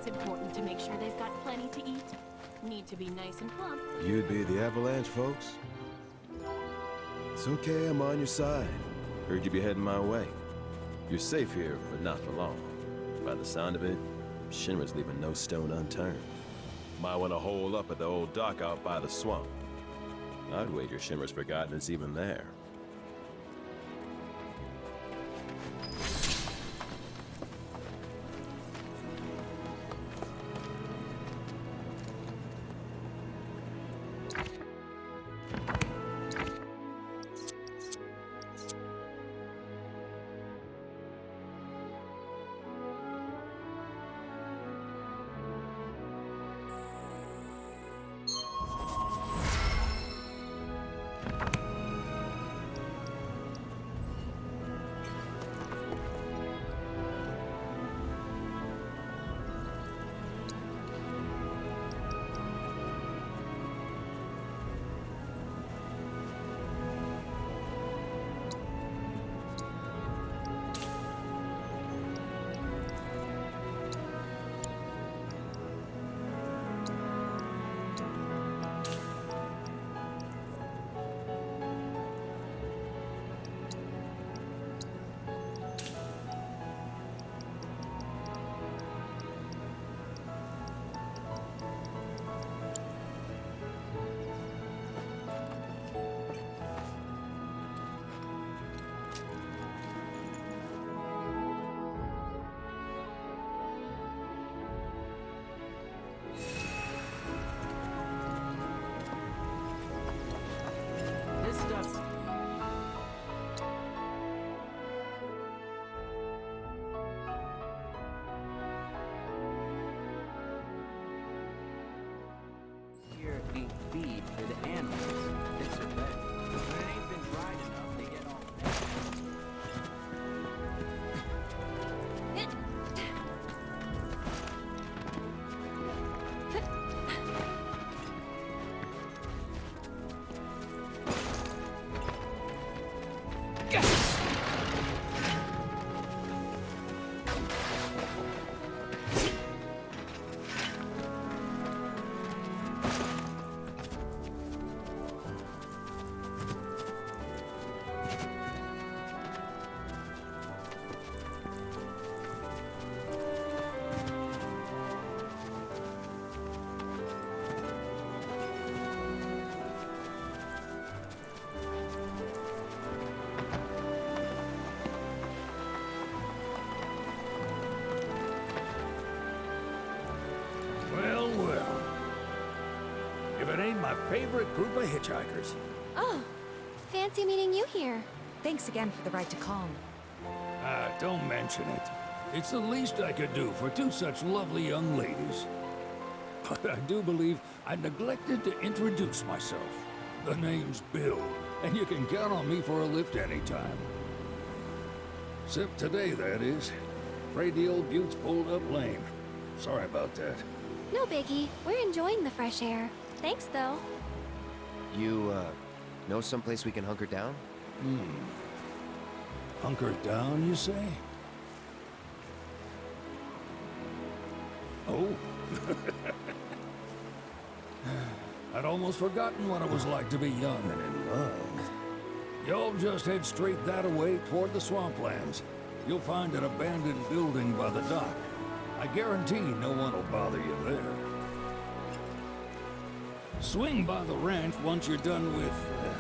Important to make sure they've got plenty to eat. Need to be nice and plump. You'd be the Avalanche, folks? It's okay, I'm on your side. Heard you be heading my way. You're safe here, but not for long. By the sound of it, Shinra's leaving no stone unturned. Might want to hole up at the old dock out by the swamp. I'd wager Shinra's forgotten it's even there. Here being feed for the animals. It's a bet. When it ain't been dried enough, they get all My favorite group of hitchhikers. Oh, fancy meeting you here. Thanks again for the ride to Calm. Don't mention it. It's the least I could do for two such lovely young ladies. But I do believe I neglected to introduce myself. The name's Bill. And you can count on me for a lift anytime. Except today, that is. Afraid the old bute's pulled up lame. Sorry about that. No biggie. We're enjoying the fresh air. Thanks, though. You, know someplace we can hunker down? Hunker down, you say? Oh? I'd almost forgotten what it was like to be young and in love. Y'all just head straight that-a-way toward the swamplands. You'll find an abandoned building by the dock. I guarantee no one will bother you there. Swing by the ranch once you're done with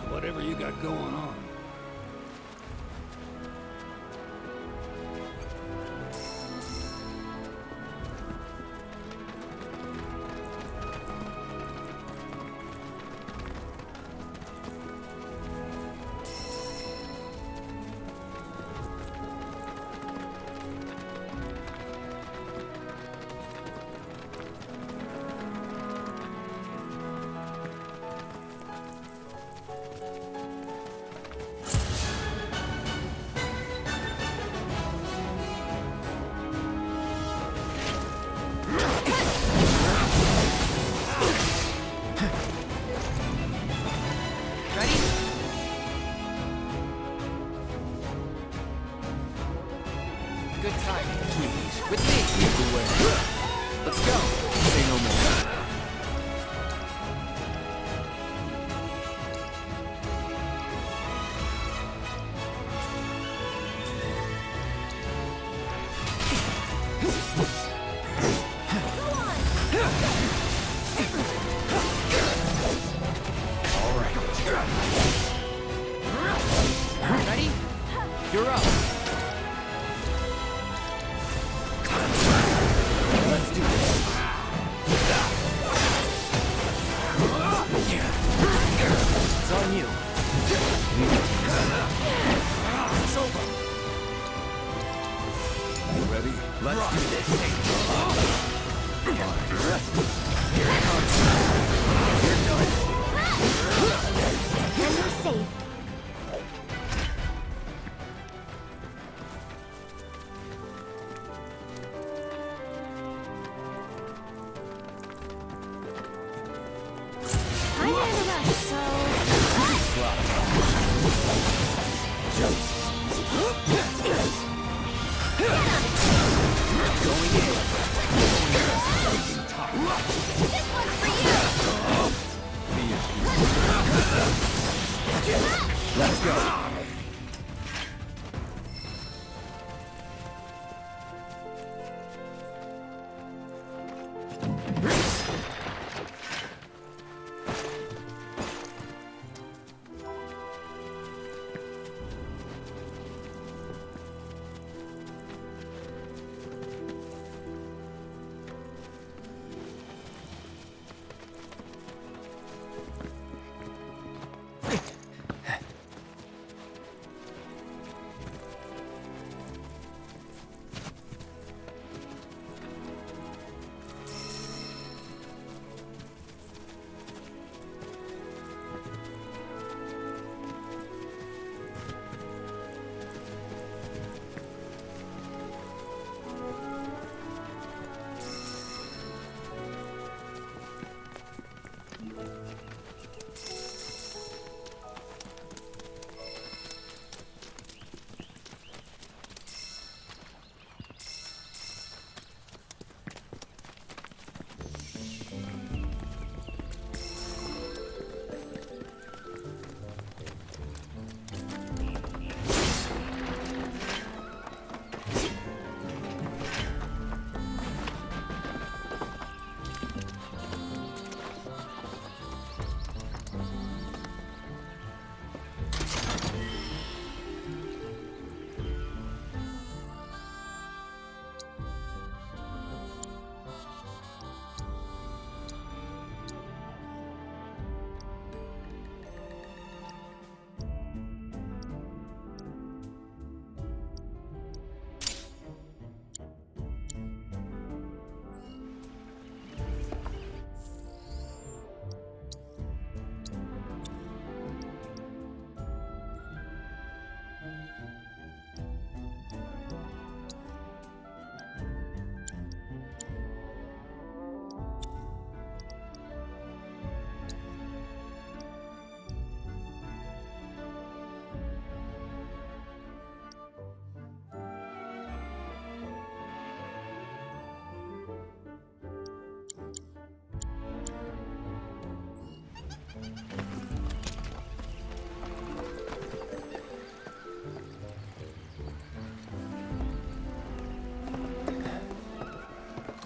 whatever you got going on. Good timing. Please, with me. Lead the way. Let's go. Say no more. All right. Ready? You're up. Let's do this. It's on you. It's over. You ready? Let's do this. Here it comes. You're done. And we're safe. I'm in a rush, so... Going in.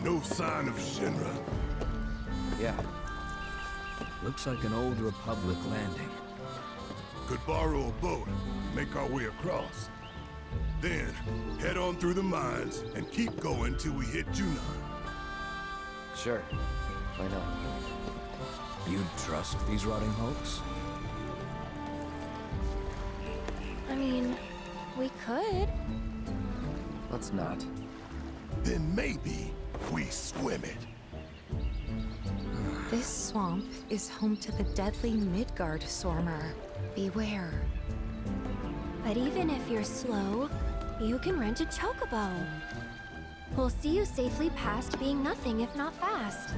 No sign of Shinra. Yeah. Looks like an old Republic landing. Could borrow a boat, make our way across. Then, head on through the mines and keep going till we hit Junon. Sure. Why not? You trust these rotting hulks? I mean, we could. Let's not. Then maybe we swim it. This swamp is home to the deadly Midgard Swarmer. Beware. But even if you're slow, you can rent a chocobo. We'll see you safely past being nothing if not fast.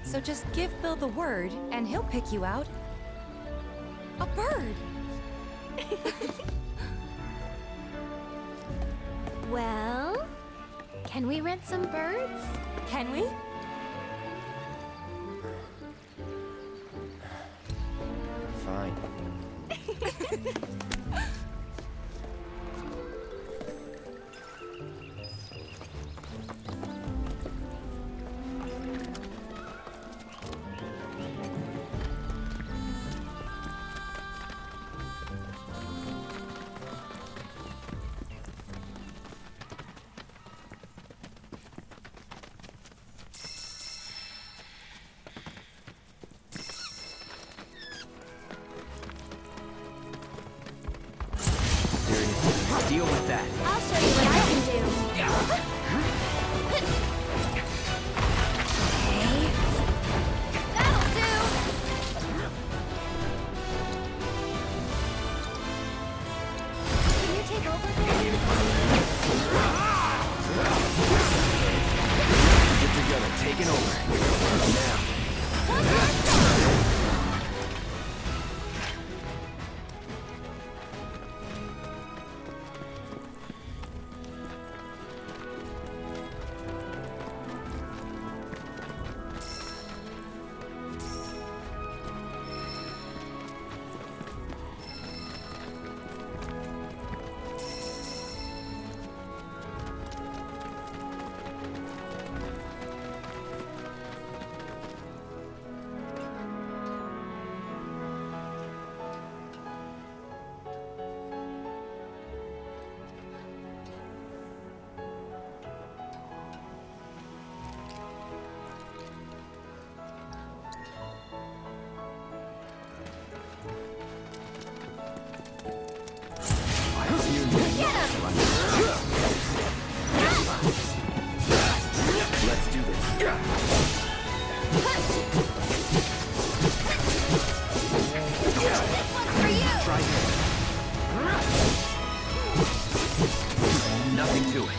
So just give Bill the word, and he'll pick you out. A bird! Well, can we rent some birds? Can we? Fine. Deal with that. I'll show you what I can do. Okay. That'll do. Can you take over there? Get together, taking over. Now. Let's do this. For you. Try this. Nothing to it.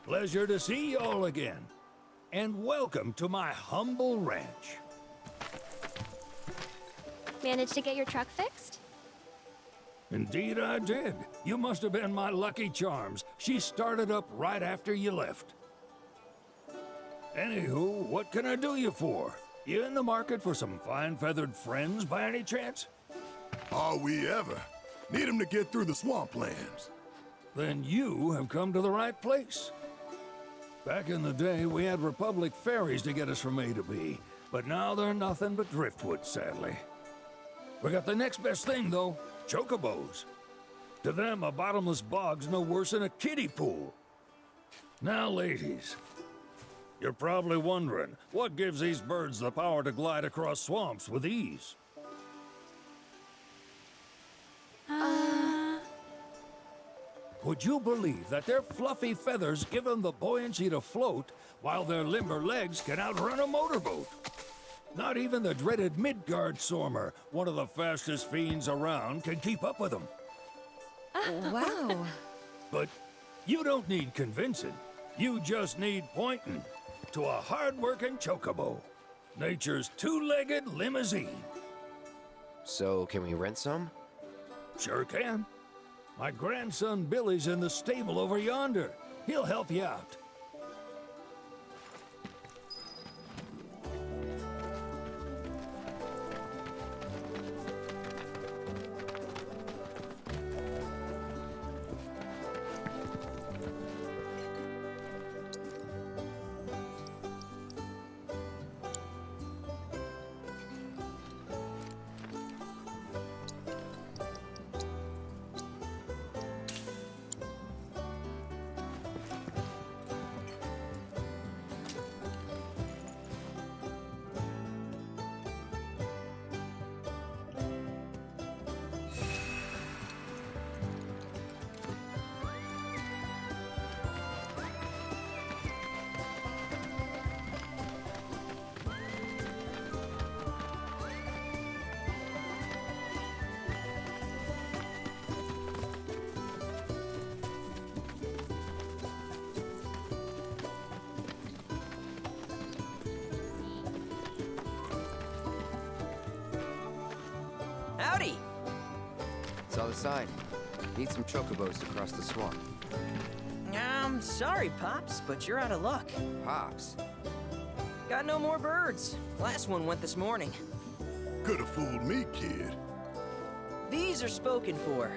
Pleasure to see y'all again. And welcome to my humble ranch. Managed to get your truck fixed? Indeed I did. You must have been my lucky charms. She started up right after you left. Anywho, what can I do you for? You in the market for some fine-feathered friends by any chance? Are we ever? Need 'em to get through the swamplands. Then you have come to the right place. Back in the day, we had Republic ferries to get us from A to B, but now they're nothing but driftwood, sadly. We got the next best thing, though, chocobos. To them, a bottomless bog's no worse than a kiddie pool. Now, ladies, you're probably wondering, what gives these birds the power to glide across swamps with ease? Would you believe that their fluffy feathers give them the buoyancy to float, while their limber legs can outrun a motorboat? Not even the dreaded Midgard Sormer, one of the fastest fiends around, can keep up with them. Wow. But you don't need convincing. You just need pointing to a hard-working chocobo. Nature's two-legged limousine. So, can we rent some? Sure can. My grandson Billy's in the stable over yonder. He'll help you out. Howdy! It's on the side. Need some chocobos to cross the swamp. I'm sorry, Pops, but you're out of luck. Pops. Got no more birds. Last one went this morning. Could have fooled me, kid. These are spoken for.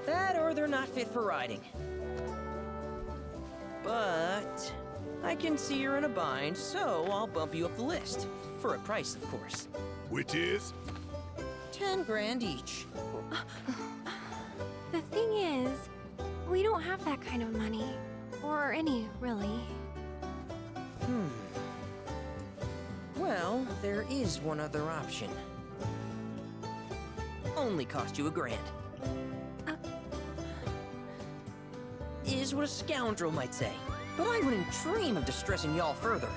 That or they're not fit for riding. But I can see you're in a bind, so I'll bump you up the list. For a price, of course. Which is? 10 grand each. The thing is, we don't have that kind of money. Or any, really. Well, there is one other option. Only cost you $1,000. Is what a scoundrel might say. But I wouldn't dream of distressing y'all further.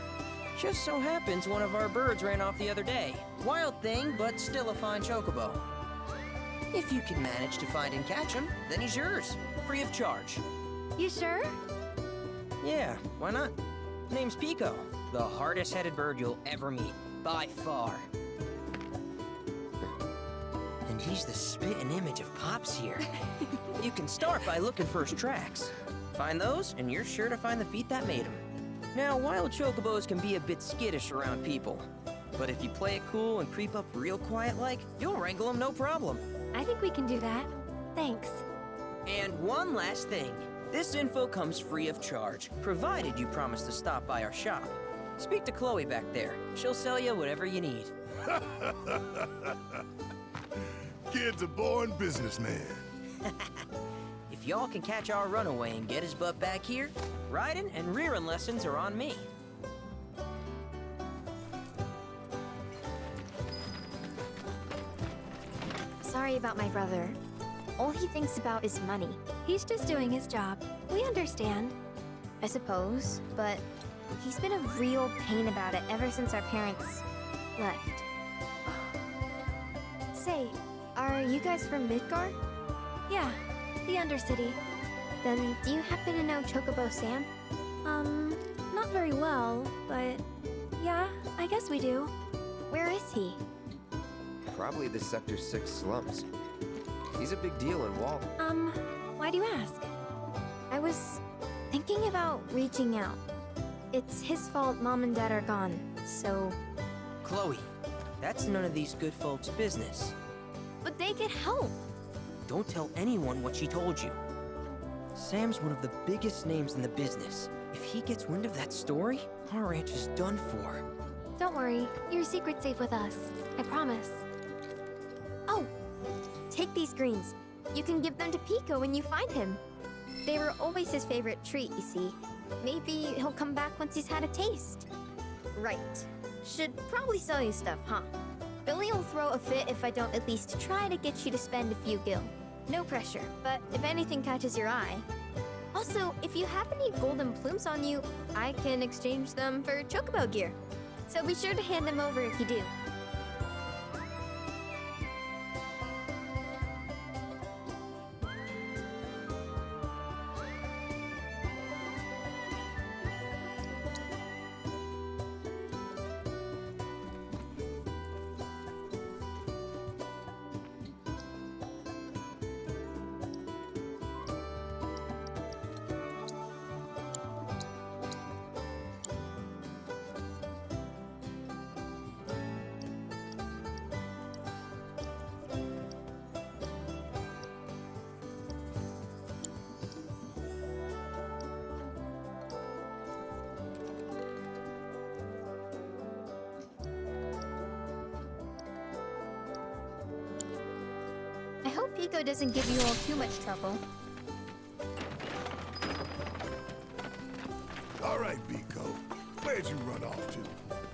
Just so happens one of our birds ran off the other day. Wild thing, but still a fine chocobo. If you can manage to find and catch him, then he's yours, free of charge. You sure? Yeah, why not? Name's Pico, the hardest-headed bird you'll ever meet, by far. And he's the spitting image of Pops here. You can start by looking for his tracks. Find those, and you're sure to find the feet that made him. Now, wild chocobos can be a bit skittish around people. But if you play it cool and creep up real quiet-like, you'll wrangle them no problem. I think we can do that. Thanks. And one last thing. This info comes free of charge, provided you promise to stop by our shop. Speak to Chloe back there. She'll sell you whatever you need. Kid's a born businessman. If y'all can catch our runaway and get his butt back here, riding and rearing lessons are on me. Sorry about my brother. All he thinks about is money. He's just doing his job. We understand. I suppose, but he's been a real pain about it ever since our parents left. Say, are you guys from Midgard? Yeah, the Undercity. Then do you happen to know Chocobo Sam? Not very well, but yeah, I guess we do. Where is he? Probably the Sector 6 slums. He's a big deal in Wall. Why do you ask? I was thinking about reaching out. It's his fault Mom and Dad are gone, so... Chloe, that's none of these good folks' business. But they could help. Don't tell anyone what she told you. Sam's one of the biggest names in the business. If he gets wind of that story, our ranch is done for. Don't worry, your secret's safe with us. I promise. Oh, take these greens. You can give them to Pico when you find him. They were always his favorite treat, you see. Maybe he'll come back once he's had a taste. Right. Should probably sell you stuff, huh? Billy will throw a fit if I don't at least try to get you to spend a few gil. No pressure, but if anything catches your eye. Also, if you have any golden plumes on you, I can exchange them for chocobo gear. So be sure to hand them over if you do. I hope Pico doesn't give you all too much trouble. All right, Pico. Where'd you run off to?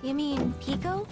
You mean Pico?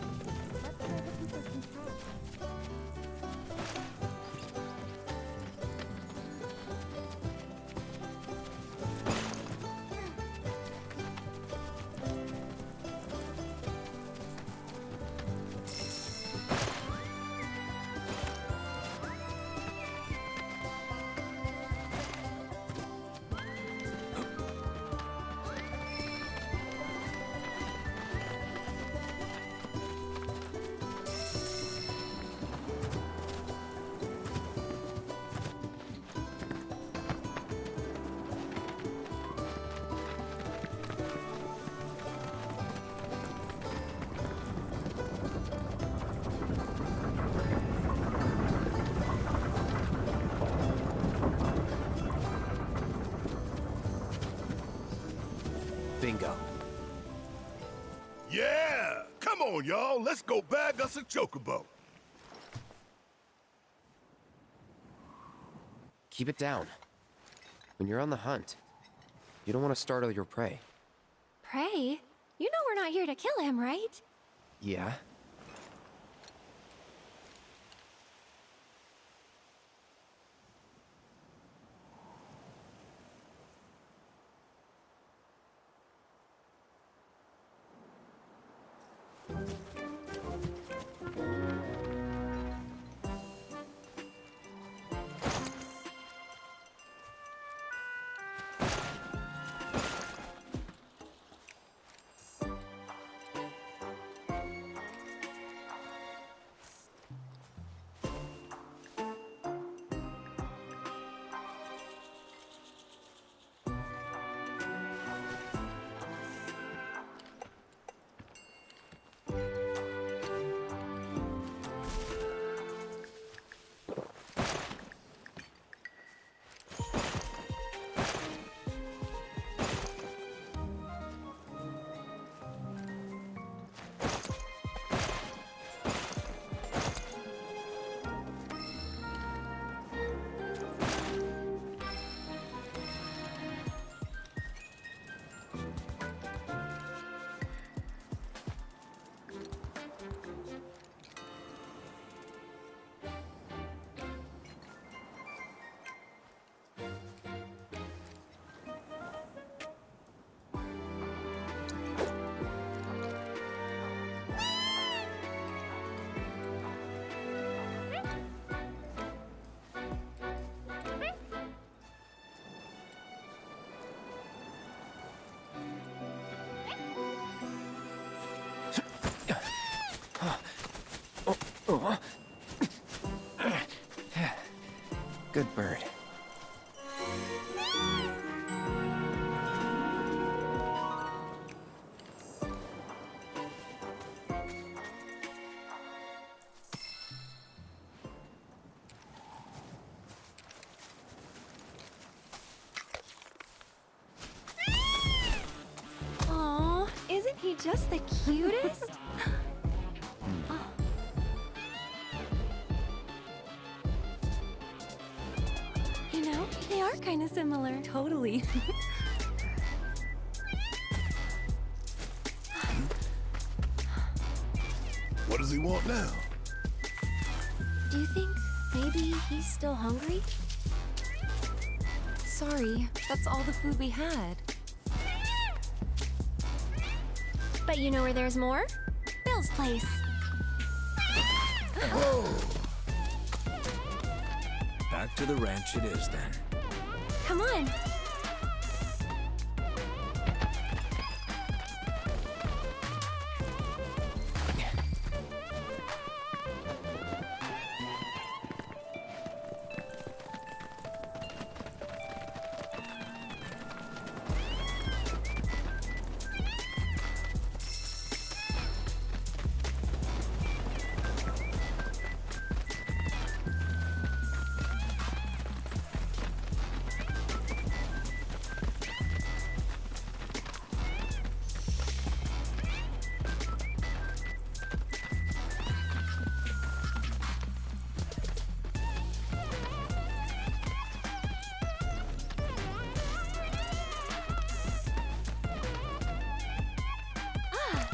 Bingo. Yeah! Come on, y'all. Let's go bag us a chocobo. Keep it down. When you're on the hunt, you don't want to startle your prey. Prey? You know we're not here to kill him, right? Yeah? Good bird. just the cutest? Oh. You know, they are kind of similar. Totally. What does he want now? Do you think maybe he's still hungry? Sorry, that's all the food we had. But you know where there's more? Bill's place. Back to the ranch it is then. Come on.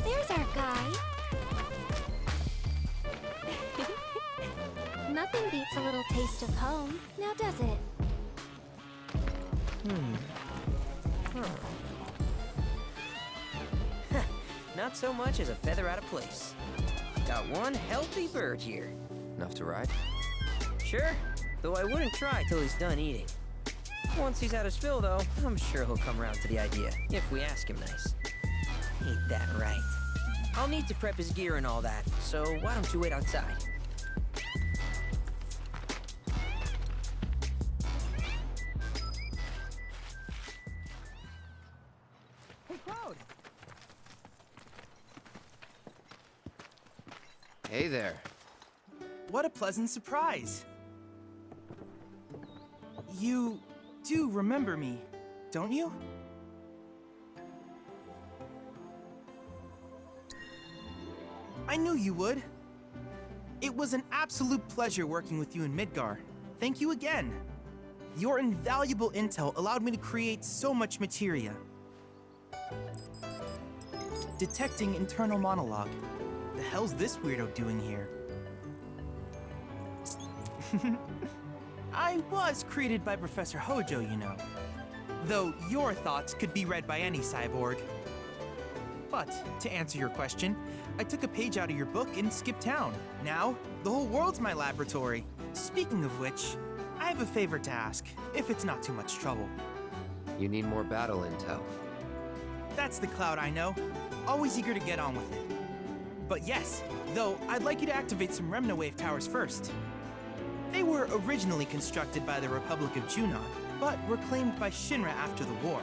There's our guy. Nothing beats a little taste of home, now does it? Not so much as a feather out of place. Got one healthy bird here. Enough to ride? Sure, though I wouldn't try till he's done eating. Once he's had his fill, though, I'm sure he'll come around to the idea, if we ask him nice. Ain't that right? I'll need to prep his gear and all that, so why don't you wait outside? Hey, Cloud! Hey there. What a pleasant surprise. You do remember me, don't you? I knew you would. It was an absolute pleasure working with you in Midgar. Thank you again. Your invaluable intel allowed me to create so much materia. Detecting internal monologue. The hell's this weirdo doing here? I was created by Professor Hojo, you know. Though your thoughts could be read by any cyborg. But, to answer your question, I took a page out of your book and skipped town. Now, the whole world's my laboratory. Speaking of which, I have a favor to ask, if it's not too much trouble. You need more battle intel. That's the Cloud I know. Always eager to get on with it. But yes, though, I'd like you to activate some Remna Wave towers first. They were originally constructed by the Republic of Junon, but reclaimed by Shinra after the war.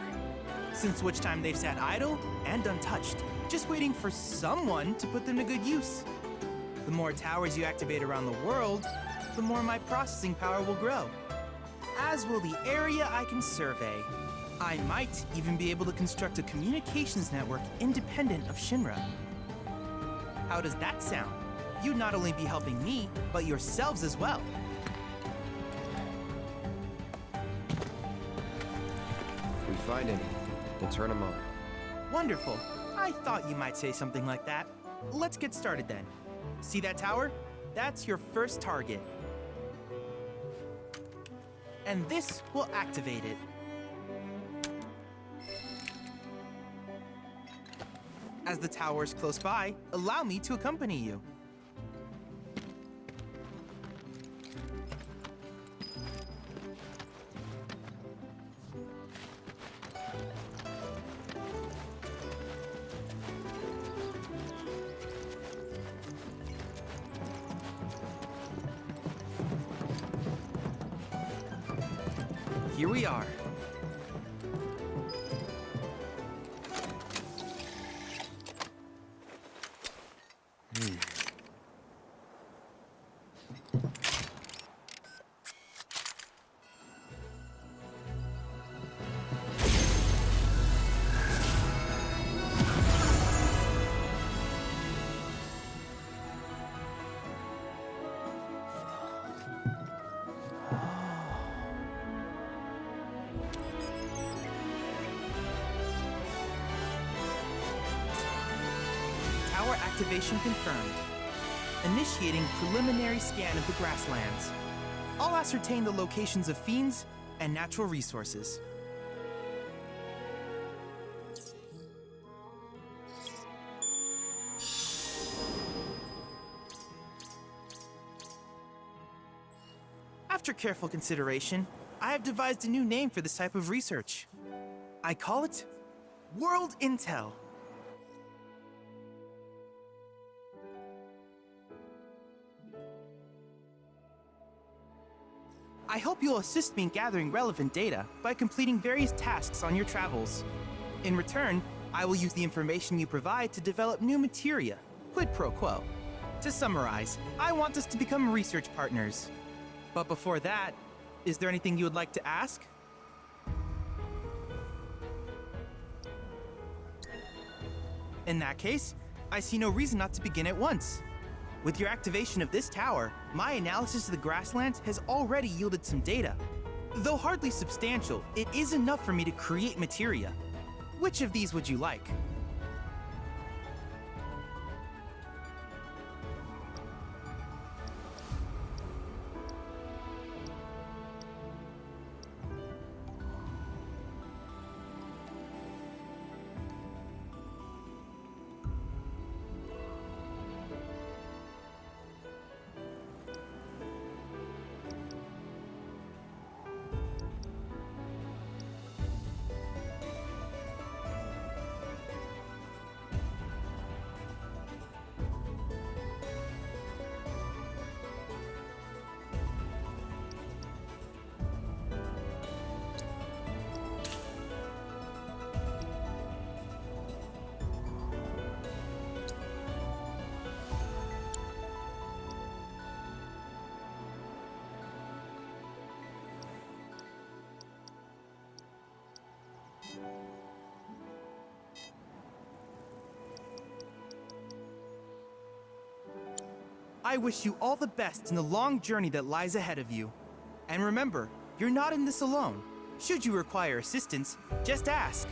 Since which time they've sat idle and untouched, just waiting for someone to put them to good use. The more towers you activate around the world, the more my processing power will grow. As will the area I can survey. I might even be able to construct a communications network independent of Shinra. How does that sound? You'd not only be helping me, but yourselves as well. If we find any, we'll turn them on. Wonderful. I thought you might say something like that. Let's get started then. See that tower? That's your first target. And this will activate it. As the tower is close by, allow me to accompany you. Here we are. activation confirmed. Initiating preliminary scan of the grasslands. I'll ascertain the locations of fiends and natural resources. After careful consideration, I have devised a new name for this type of research. I call it World Intel. I hope you'll assist me in gathering relevant data by completing various tasks on your travels. In return, I will use the information you provide to develop new materia, quid pro quo. To summarize, I want us to become research partners. But before that, is there anything you would like to ask? In that case, I see no reason not to begin at once. With your activation of this tower, my analysis of the grasslands has already yielded some data. Though hardly substantial, it is enough for me to create materia. Which of these would you like? I wish you all the best in the long journey that lies ahead of you. And remember, you're not in this alone. Should you require assistance, just ask.